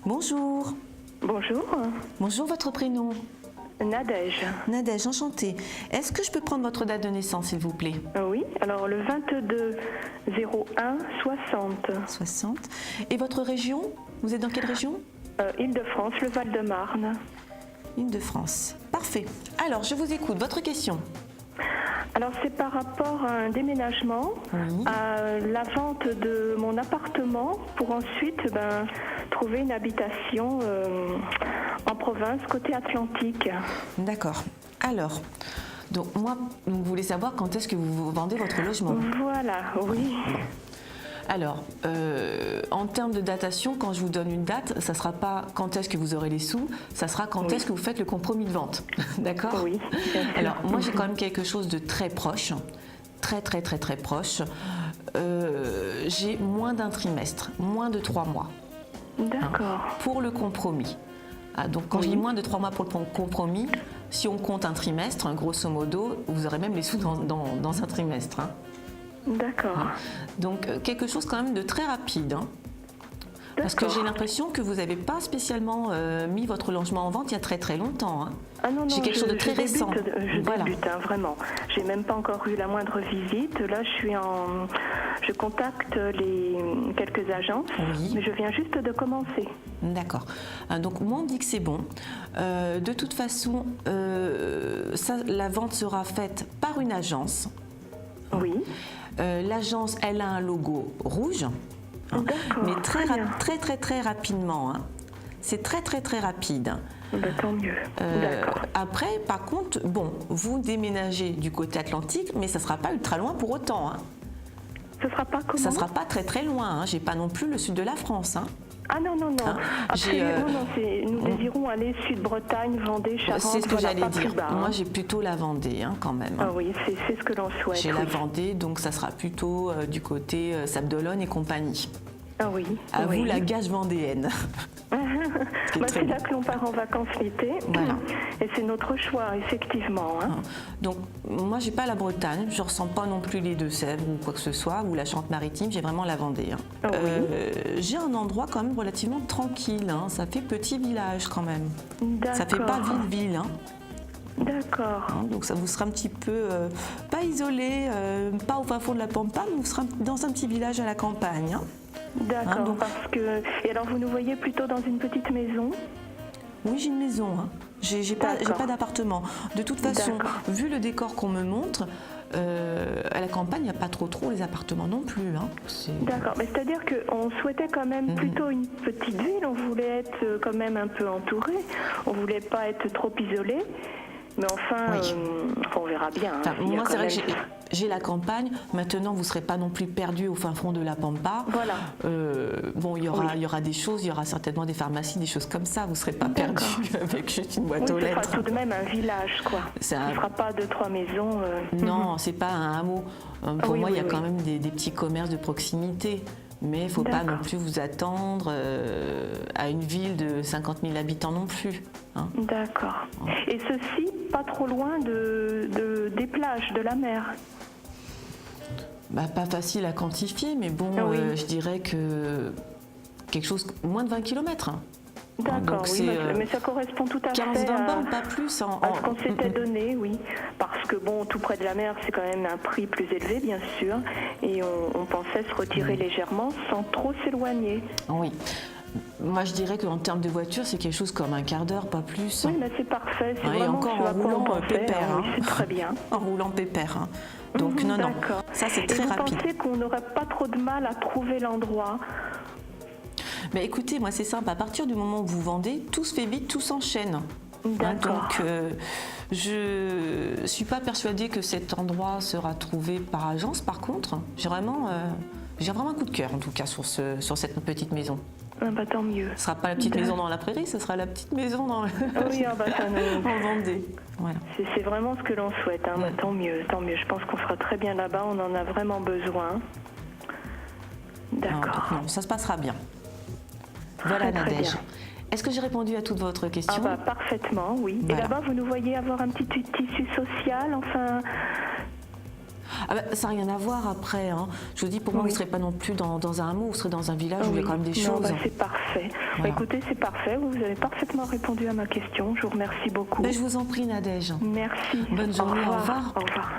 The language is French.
Bonjour. Bonjour, Bonjour, votre prénom? Nadège. Nadège, enchantée. Est-ce que je peux prendre votre date de naissance, s'il vous plaît? Oui, alors le 22-01-60. 60. Et votre région? Vous êtes dans quelle région? Île-de-France, le Val-de-Marne. Île-de-France. Parfait. Alors, je vous écoute. Votre question? Alors c'est par rapport à un déménagement, Oui. à la vente de mon appartement pour ensuite trouver une habitation en province, côté Atlantique. D'accord. Alors, donc vous voulez savoir quand est-ce que vous vendez votre logement? Voilà, oui. Alors, en termes de datation, quand je vous donne une date, ça ne sera pas quand est-ce que vous aurez les sous, ça sera quand est-ce que vous faites le compromis de vente. D'accord? Oui, bien sûr. Alors, moi, j'ai quand même quelque chose de très proche, très proche. J'ai moins d'un trimestre, moins de 3 mois. D'accord. Pour le compromis. Donc, quand je dis moins de 3 mois pour le compromis, si on compte un trimestre, grosso modo, vous aurez même les sous dans un trimestre. D'accord. Donc quelque chose quand même de très rapide. Parce que j'ai l'impression que vous n'avez pas spécialement mis votre logement en vente il y a très longtemps. Ah non, c'est quelque chose de très récent. Je débute, vraiment. J'ai même pas encore eu la moindre visite. Là, je contacte quelques agences, mais je viens juste de commencer. D'accord. Donc moi on me dit que c'est bon. De toute façon, la vente sera faite par une agence. Oui. L'agence, elle a un logo rouge, mais très rapidement. C'est très rapide. Tant mieux. Après, par contre, vous déménagez du côté Atlantique, mais ça ne sera pas ultra loin pour autant. Ce sera pas comment? Ça ne sera pas très loin. J'ai pas non plus le sud de la France. Ah non. Après, nous désirons aller Sud-Bretagne, Vendée, Charente. C'est ce que j'allais dire. Bas, Moi, j'ai plutôt la Vendée quand même. Ah oui, c'est ce que l'on souhaite. J'ai la Vendée, donc ça sera plutôt du côté Sables-d'Olonne et compagnie. Ah oui. À vous, la gage vendéenne. C'est là que l'on part en vacances l'été. Voilà. Et c'est notre choix, effectivement. Donc, moi, j'ai pas la Bretagne, je ressens pas non plus les Deux-Sèvres ou quoi que ce soit, ou la Charente-Maritime, j'ai vraiment la Vendée. J'ai un endroit quand même relativement tranquille, ça fait petit village quand même. Ça fait pas ville-ville. D'accord. Donc ça vous sera un petit peu, pas isolé, pas au fin fond de la Pampa, mais vous serez dans un petit village à la campagne. D'accord, parce que... Et alors vous nous voyez plutôt dans une petite maison? Oui, j'ai une maison. J'ai pas d'appartement. De toute façon, vu le décor qu'on me montre, à la campagne, il n'y a pas trop les appartements non plus. D'accord, mais c'est-à-dire qu'on souhaitait quand même plutôt une petite ville, on voulait être quand même un peu entouré, on voulait pas être trop isolé. Mais enfin, on verra bien. Moi, c'est vrai que j'ai la campagne. Maintenant, vous ne serez pas non plus perdu au fin fond de la Pampa. Voilà. Il y aura des choses, il y aura certainement des pharmacies, des choses comme ça. Vous ne serez pas perdu avec juste une boîte aux lettres. Ce sera tout de même un village, quoi. Ce ne sera pas 2-3 maisons. Non, c'est pas un hameau. Pour moi, il y a quand même des petits commerces de proximité. Mais il ne faut pas non plus vous attendre à une ville de 50 000 habitants non plus. D'accord. Et ceci, pas trop loin des plages, de la mer? Pas facile à quantifier, mais je dirais que quelque chose, moins de 20 km. D'accord, mais ça correspond tout à fait 15-20 bornes, pas plus. À ce qu'on s'était donné, oui. Parce que tout près de la mer, c'est quand même un prix plus élevé, bien sûr. Et on pensait se retirer légèrement sans trop s'éloigner. Oui. Moi, je dirais qu'en termes de voiture, c'est quelque chose comme un quart d'heure, pas plus. Oui, mais c'est parfait. C'est vraiment encore en roulant pépère. Oui, c'est très bien. En roulant pépère. Donc, non. Ça, c'est très rapide. Vous pensez qu'on n'aurait pas trop de mal à trouver l'endroit? Mais écoutez, moi c'est simple, à partir du moment où vous vendez, tout se fait vite, tout s'enchaîne. Donc je ne suis pas persuadée que cet endroit sera trouvé par agence. Par contre, j'ai vraiment un coup de cœur en tout cas sur cette petite maison. Tant mieux. Ce ne sera pas la petite maison dans la prairie, ce sera la petite maison en Vendée. Voilà. C'est vraiment ce que l'on souhaite. Tant mieux. Je pense qu'on sera très bien là-bas, on en a vraiment besoin. D'accord. Non, ça se passera bien. Voilà Nadège. Est-ce que j'ai répondu à toutes votre questions? Parfaitement, oui. Voilà. Et là-bas, vous nous voyez avoir un petit tissu social, enfin... Ah bah, ça n'a rien à voir après. Hein. Je vous dis, pour moi, vous ne serez pas non plus dans un hameau, vous serez dans un village où il y a quand même des choses. Bah, c'est parfait. Voilà. Bah, écoutez, c'est parfait. Vous avez parfaitement répondu à ma question. Je vous remercie beaucoup. Ben, je vous en prie, Nadège. Merci. Bonne journée. Au revoir. Au revoir. Au revoir.